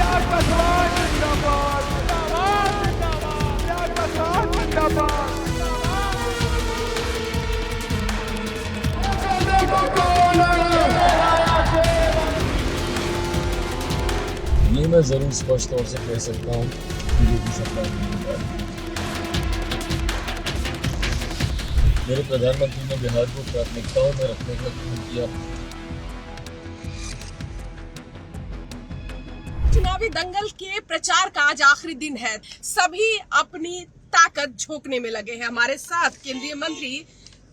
चिराग पासवान जिंदाबाद, चिराग पासवान जिंदाबाद। ये मैं जरूर स्पष्ट तौर से कह सकता हूँ बीजेपी सरकार बनने जा रही है। मेरे प्रधानमंत्री ने बिहार को प्राथमिकताओं में रखने का काम किया। चुनावी दंगल के प्रचार का आज आखिरी दिन है। सभी अपनी ताकत झोंकने में लगे हैं। हमारे साथ केंद्रीय मंत्री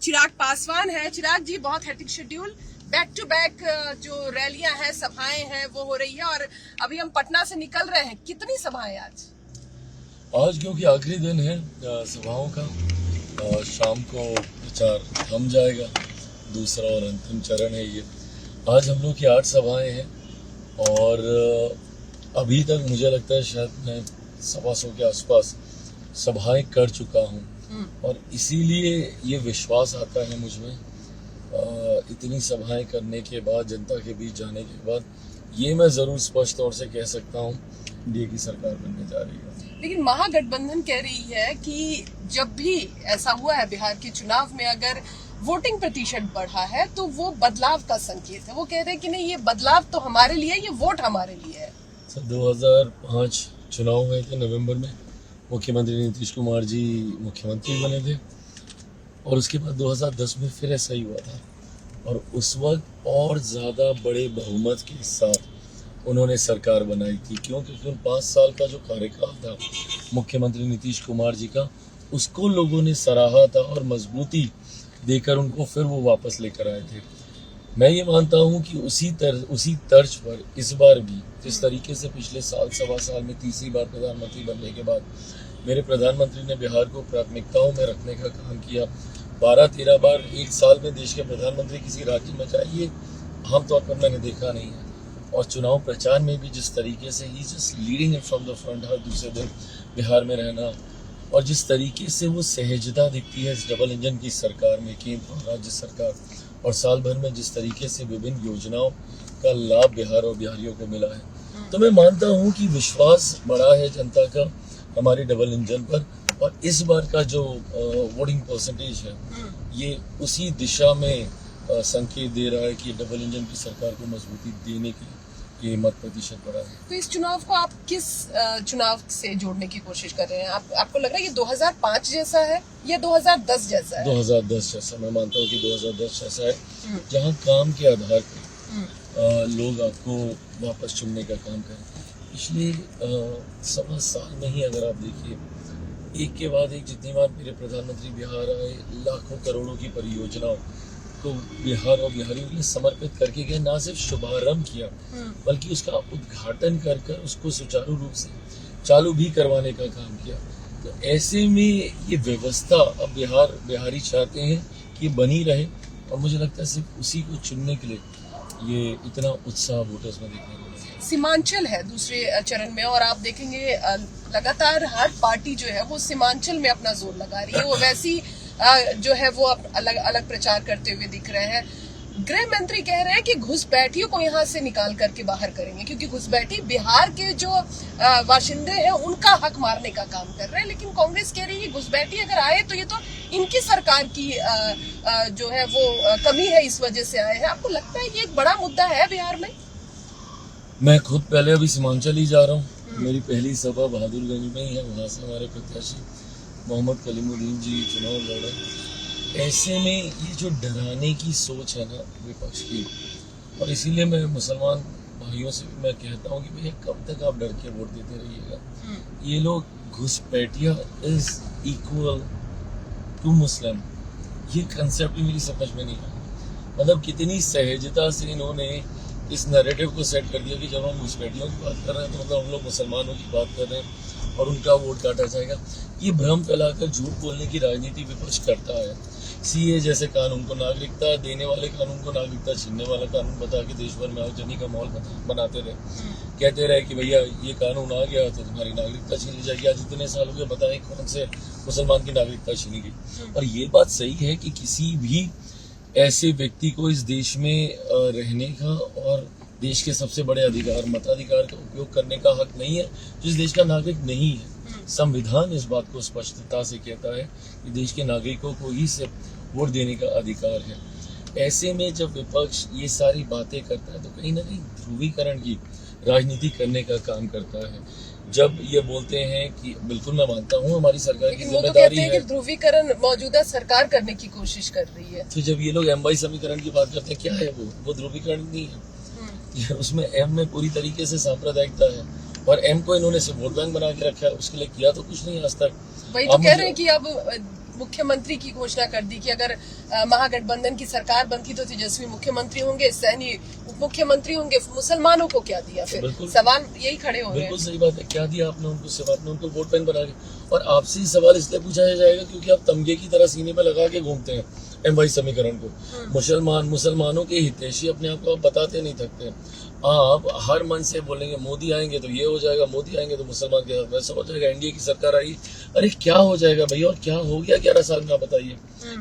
चिराग पासवान है। चिराग जी, बहुत hectic schedule, back to back जो रैलियां हैं, सभाएं हैं, वो हो रही है और अभी हम पटना से निकल रहे हैं। कितनी सभाएं आज क्योंकि आखिरी दिन है सभाओं का, शाम को प्रचार थम जाएगा। दूसरा और अंतिम चरण है ये। आज हम लोग की 8 सभाएं हैं और अभी तक मुझे लगता है शायद मैं 125 के आसपास सभाएं कर चुका हूं और इसीलिए ये विश्वास आता है मुझ में। इतनी सभाएं करने के बाद, जनता के बीच जाने के बाद, ये मैं जरूर स्पष्ट तौर से कह सकता हूँ एनडीए की सरकार बनने जा रही है। लेकिन महागठबंधन कह रही है कि जब भी ऐसा हुआ है बिहार के चुनाव में, अगर वोटिंग प्रतिशत बढ़ा है तो वो बदलाव का संकेत है। वो कह रहे हैं कि नहीं, ये बदलाव तो हमारे लिए, ये वोट हमारे लिए है। 2005 चुनाव हुए थे नवंबर में, मुख्यमंत्री नीतीश कुमार जी मुख्यमंत्री बने थे और उसके बाद 2010 में फिर ऐसा ही हुआ था और उस वक्त और ज़्यादा बड़े बहुमत के साथ उन्होंने सरकार बनाई थी। क्योंकि उन 5 साल का जो कार्यकाल था मुख्यमंत्री नीतीश कुमार जी का, उसको लोगों ने सराहा था और मजबूती देकर उनको फिर वो वापस लेकर आए थे। मैं ये मानता हूँ कि उसी तर्ज पर इस बार भी, जिस तरीके से पिछले साल, 1.25 साल में तीसरी बार प्रधानमंत्री बनने के बाद मेरे प्रधानमंत्री ने बिहार को प्राथमिकताओं में रखने का काम किया। 12-13 बार एक साल में देश के प्रधानमंत्री किसी राज्य में जाए, ये आमतौर पर मैंने देखा नहीं है। और चुनाव प्रचार में भी जिस तरीके से ही just leading in from the front, हर दूसरे दिन बिहार में रहना और जिस तरीके से वो सहजता दिखती है इस डबल इंजन की सरकार में, केंद्र और राज्य सरकार, और साल भर में जिस तरीके से विभिन्न योजनाओं का लाभ बिहार और बिहारियों को मिला है, तो मैं मानता हूँ कि विश्वास बढ़ा है जनता का हमारे डबल इंजन पर। और इस बार का जो वोटिंग परसेंटेज है, ये उसी दिशा में संकेत दे रहा है कि डबल इंजन की सरकार को मजबूती देने के ये मत प्रतिशत बढ़ा है। तो इस चुनाव को आप किस चुनाव से जोड़ने की कोशिश कर रहे हैं? आपको लग रहा है ये 2005 जैसा है या 2010 जैसा है? 2010 जैसा, मैं मानता हूँ कि 2010 जैसा है, जहाँ काम के आधार पर लोग आपको वापस चुनने का काम करें। पिछले 1.25 साल में ही अगर आप देखिए, एक के बाद एक जितनी बार मेरे प्रधानमंत्री बिहार आए, लाखों करोड़ों की परियोजनाओं को बिहार और बिहारियों के लिए समर्पित करके गए। ना सिर्फ शुभारंभ किया बल्कि उसका उद्घाटन कर उसको सुचारू रूप से चालू भी करवाने का काम किया। तो ऐसे में ये व्यवस्था अब बिहारी चाहते हैं कि बनी रहे और मुझे लगता है सिर्फ उसी को चुनने के लिए ये इतना उत्साह वोटर्स में देखने को मिला। सीमांचल है दूसरे चरण में और आप देखेंगे लगातार हर पार्टी जो है वो सीमांचल में अपना जोर लगा रही है। वो वैसी जो है वो अलग अलग प्रचार करते हुए दिख रहे हैं। गृह मंत्री कह रहे हैं कि घुसपैठियों को यहाँ से निकाल करके बाहर करेंगे, क्योंकि घुसपैठी बिहार के जो बाशिंदे हैं उनका हक मारने का काम कर रहे हैं। लेकिन कांग्रेस कह रही है घुसपैठी अगर आए तो ये तो इनकी सरकार की जो है वो कमी है, इस वजह से आए हैं। आपको लगता है ये एक बड़ा मुद्दा है बिहार में? मैं खुद पहले अभी सीमांचल ही जा रहा हूँ। मेरी पहली सभा बहादुरगंज में ही है। वहाँ से हमारे प्रत्याशी मोहम्मद कलीमुद्दीन जी चुनाव लड़ रहे हैं। ऐसे में ये जो डराने की सोच है ना विपक्ष की, और इसीलिए मैं मुसलमान भाइयों से भी मैं कहता हूँ कि भैया कब तक आप डर के वोट देते रहिएगा। ये लोग घुसपैठिया इज इक्वल टू मुस्लिम, ये कंसेप्ट ही मेरी समझ में नहीं आया। मतलब कितनी सहजता से इन्होंने इस नैरेटिव को सेट कर दिया कि जब हम घुसपैठियों की बात कर रहे हैं तो मतलब हम लोग मुसलमानों की बात कर रहे हैं और उनका वोट काटा जाएगा। ये भ्रम फैलाकर झूठ बोलने की राजनीति विपक्ष करता है। सीए जैसे कानून को नागरिकता देने वाले कानून को नागरिकता छीनने वाला कानून बता के देश भर में आगजनी का माहौल बनाते रहे। कहते रहे कि भैया ये कानून आ गया तो तुम्हारी नागरिकता छीन ली जाएगी। आज इतने साल हो गए, बताएं कौन से मुसलमान की नागरिकता छीनी गई। और ये बात सही है कि किसी भी ऐसे व्यक्ति को इस देश में रहने का और देश के सबसे बड़े अधिकार मताधिकार का उपयोग करने का हक नहीं है, जिस देश का नागरिक नहीं है। संविधान इस बात को स्पष्टता से कहता है कि देश के नागरिकों को ही सिर्फ वोट देने का अधिकार है। ऐसे में जब विपक्ष ये सारी बातें करता है तो कहीं ना कहीं ध्रुवीकरण की राजनीति करने का काम करता है। जब ये बोलते हैं कि बिल्कुल मैं मानता हूँ हमारी सरकार की जिम्मेदारी है कि ध्रुवीकरण मौजूदा सरकार करने की कोशिश कर रही है, तो जब ये लोग एम वाई समीकरण की बात करते हैं, क्या है वो ध्रुवीकरण नहीं है। उसमें एम में पूरी तरीके से सांप्रदायिकता है और एम को इन्होंने सिर्फ वोट बैंक बना के रखा है, उसके लिए किया तो कुछ नहीं आज तक। वही तो कह रहे हैं कि अब मुख्यमंत्री की घोषणा कर दी कि अगर महागठबंधन की सरकार बनती तो तेजस्वी मुख्यमंत्री होंगे, सैनी उप मुख्यमंत्री होंगे। मुसलमानों को क्या दिया? फिर सवाल यही खड़े हो रहे हैं। बिल्कुल सही बात है, क्या दिया आपने उनको? सिर्फ आपने उनको वोट बैंक बना के। और आपसे सवाल इसलिए पूछा जाएगा क्योंकि आप तमगे की तरह सीने पे लगा के घूमते हैं एम वाई समीकरण को। मुसलमानों के हितैषी अपने आप को आप बताते नहीं थकते। आप हर मन से बोलेंगे मोदी आएंगे तो ये हो जाएगा, मोदी आएंगे तो मुसलमान के साथ वैसा हो जाएगा, एनडीए की सरकार आई। अरे क्या हो जाएगा भैया, और क्या हो गया 11 साल में? आप बताइए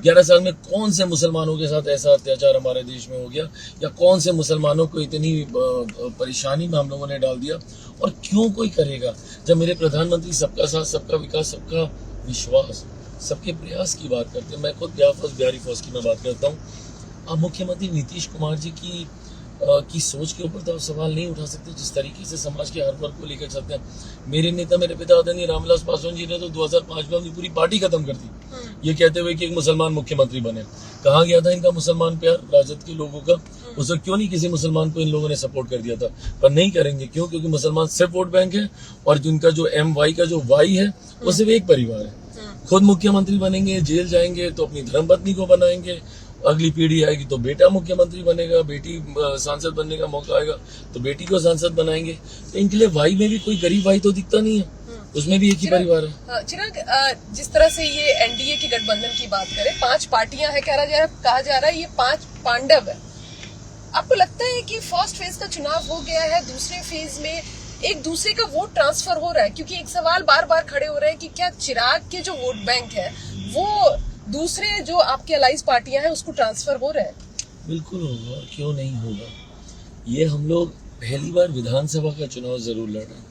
11 साल में कौन से मुसलमानों के साथ ऐसा अत्याचार हमारे देश में हो गया, या कौन से मुसलमानों को इतनी परेशानी में हम लोगों ने डाल दिया, और क्यों कोई करेगा? जब मेरे प्रधानमंत्री सबका साथ सबका विकास सबका विश्वास सबके प्रयास की बात करते हैं। मैं खुद बिहारी फौज की मैं बात करता हूँ। अब मुख्यमंत्री नीतीश कुमार जी की सोच के ऊपर तो आप सवाल नहीं उठा सकते, जिस तरीके से समाज के हर वर्ग को लेकर चलते हैं। मेरे नेता मेरे पिता आदरणीय रामविलास पासवान जी ने तो 2005 में अपनी पूरी पार्टी खत्म कर दी, ये कहते हुए कि एक मुसलमान मुख्यमंत्री बने। कहाँ गया था इनका मुसलमान प्यार राजद के लोगों का? उस वक्त क्यों नहीं किसी मुसलमान को इन लोगों ने सपोर्ट कर दिया था? पर नहीं करेंगे, क्यों? क्योंकि मुसलमान सिर्फ वोट बैंक है, और जिनका जो एम वाई का जो वाई है वो सिर्फ एक परिवार है। खुद मुख्यमंत्री बनेंगे, जेल जाएंगे तो अपनी धर्मपत्नी को बनाएंगे, अगली पीढ़ी आएगी तो बेटा मुख्यमंत्री बनेगा, बेटी सांसद बनने का मौका आएगा तो बेटी को सांसद बनाएंगे। तो इनके लिए भाई में भी कोई गरीब भाई तो दिखता नहीं है, उसमें भी एक ही परिवार है। चिराग, जिस तरह से ये एनडीए की गठबंधन की बात करें, 5 पार्टियां हैं, कहा जा रहा है ये 5 पांडव है। आपको लगता है कि फर्स्ट फेज का चुनाव हो गया है, दूसरे फेज में एक दूसरे का वोट ट्रांसफर हो रहा है? क्योंकि एक सवाल बार बार खड़े हो रहे हैं कि क्या चिराग के जो वोट बैंक है वो दूसरे जो आपके अलाइज पार्टियां हैं उसको ट्रांसफर हो रहे हैं? बिल्कुल होगा, क्यों नहीं होगा। ये हम लोग पहली बार विधानसभा का चुनाव जरूर लड़ रहे हैं,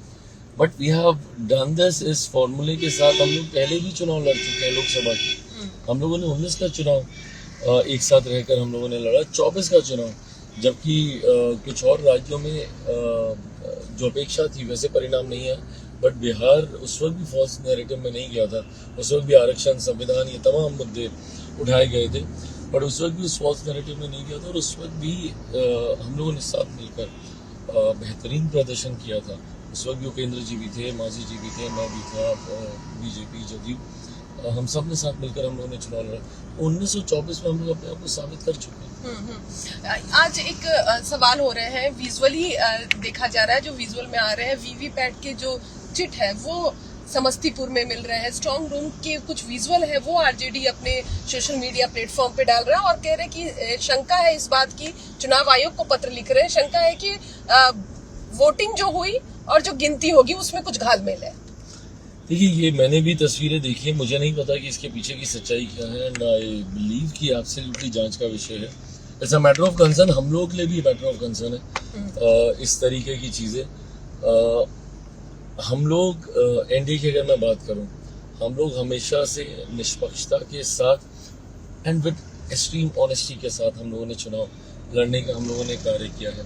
but we have done this इस फॉर्मूले के साथ। हम लोग पहले भी चुनाव लड़ चुके हैं लोकसभा की। हम लोगों ने 19 का चुनाव एक साथ रहकर हम लोगों ने लड़ा, 24 का चुनाव, जबकि कुछ और राज्यों में जो अपेक्षा थी वैसे परिणाम नहीं है। बट बिहार उस वक्त भी फॉल्स नैरेटिव में नहीं गया था, उस वक्त भी आरक्षण, संविधान, ये तमाम मुद्दे उठाए गए थे, बट उस वक्त भी उस फॉल्स नैरेटिव में नहीं गया था। और उस वक्त भी हम लोगों ने साथ मिलकर बेहतरीन प्रदर्शन किया था। उस वक्त भी उपेंद्र जी भी थे, मांझी जी भी थे, मैं भी था, बीजेपी, जदयू, हम सब ने साथ मिलकर हम लोगों ने चुनाव लड़ा। 1924 में हम लोग अपने आप को साबित कर चुके हैं। आज एक सवाल हो रहे हैं, विजुअली देखा जा रहा है, जो विजुअल में आ रहे हैं, वीवीपैट के जो चिट है वो समस्तीपुर में मिल रहे हैं। स्ट्रांग रूम के कुछ विजुअल है वो आरजेडी अपने सोशल मीडिया प्लेटफॉर्म पे डाल रहा है और कह रहे हैं कि शंका है इस बात की, चुनाव आयोग को पत्र लिख रहे हैं, शंका है कि वोटिंग जो हुई और जो गिनती होगी उसमें कुछ घालमेल है। देखिए, ये मैंने भी तस्वीरें देखी है, मुझे नहीं पता कि इसके पीछे की सच्चाई क्या है, एंड आई बिलीव कि एब्सोल्युटली जांच का विषय है। It's a matter of concern, हम लोग के लिए भी मैटर ऑफ कंसर्न है इस तरीके की चीजें। हम लोग एनडीए की अगर मैं बात करूं, हम लोग हमेशा से निष्पक्षता के साथ एंड विद एक्सट्रीम ऑनेस्टी के साथ हम लोगों ने चुनाव लड़ने का हम लोगों ने कार्य किया है।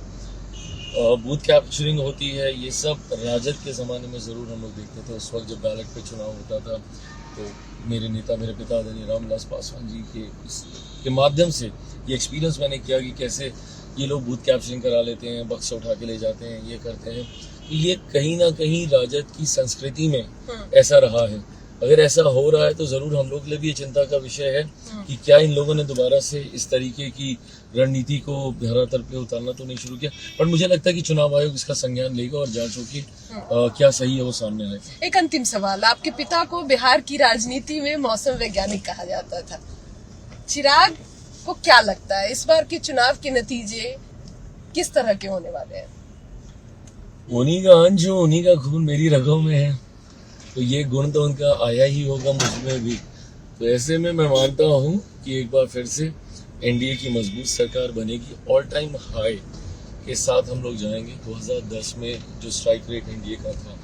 बूथ कैप्चरिंग होती है, ये सब राजद के ज़माने में ज़रूर हम लोग देखते थे। उस वक्त जब बैलेट पे चुनाव होता था तो मेरे नेता मेरे पिता आदरणीय रामविलास पासवान जी के माध्यम से ये एक्सपीरियंस मैंने किया कि कैसे ये लोग बूथ कैप्चरिंग करा लेते हैं, बक्से उठा के ले जाते हैं, ये करते हैं। तो ये कहीं ना कहीं राजद की संस्कृति में ऐसा रहा है। अगर ऐसा हो रहा है तो जरूर हम लोग के लिए भी ये चिंता का विषय है कि क्या इन लोगों ने दोबारा से इस तरीके की रणनीति को धरातल पे उतारना तो नहीं शुरू किया। पर मुझे लगता है कि चुनाव आयोग इसका संज्ञान लेगा और जांच होगी, क्या सही है वो सामने आएगा। एक अंतिम सवाल, आपके पिता को बिहार की राजनीति में मौसम वैज्ञानिक कहा जाता था, चिराग को क्या लगता है इस बार के चुनाव के नतीजे किस तरह के होने वाले हैं? उन्हीं का अंश, उन्हीं का खून मेरी रगों में है, तो ये गुण तो उनका आया ही होगा मुझमें भी। तो ऐसे में मैं मानता हूँ कि एक बार फिर से एनडीए की मजबूत सरकार बनेगी। ऑल टाइम हाई के साथ हम लोग जाएंगे। 2010 में जो स्ट्राइक रेट एनडीए का था,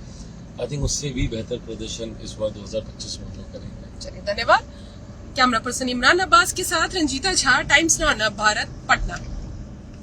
आई थिंक उससे भी बेहतर प्रदर्शन इस बार 2025 में हम लोग करेंगे। चलिए, धन्यवाद। कैमरा पर्सन इमरान अब्बास के साथ रंजीता झा, टाइम्स नाउ भारत, पटना।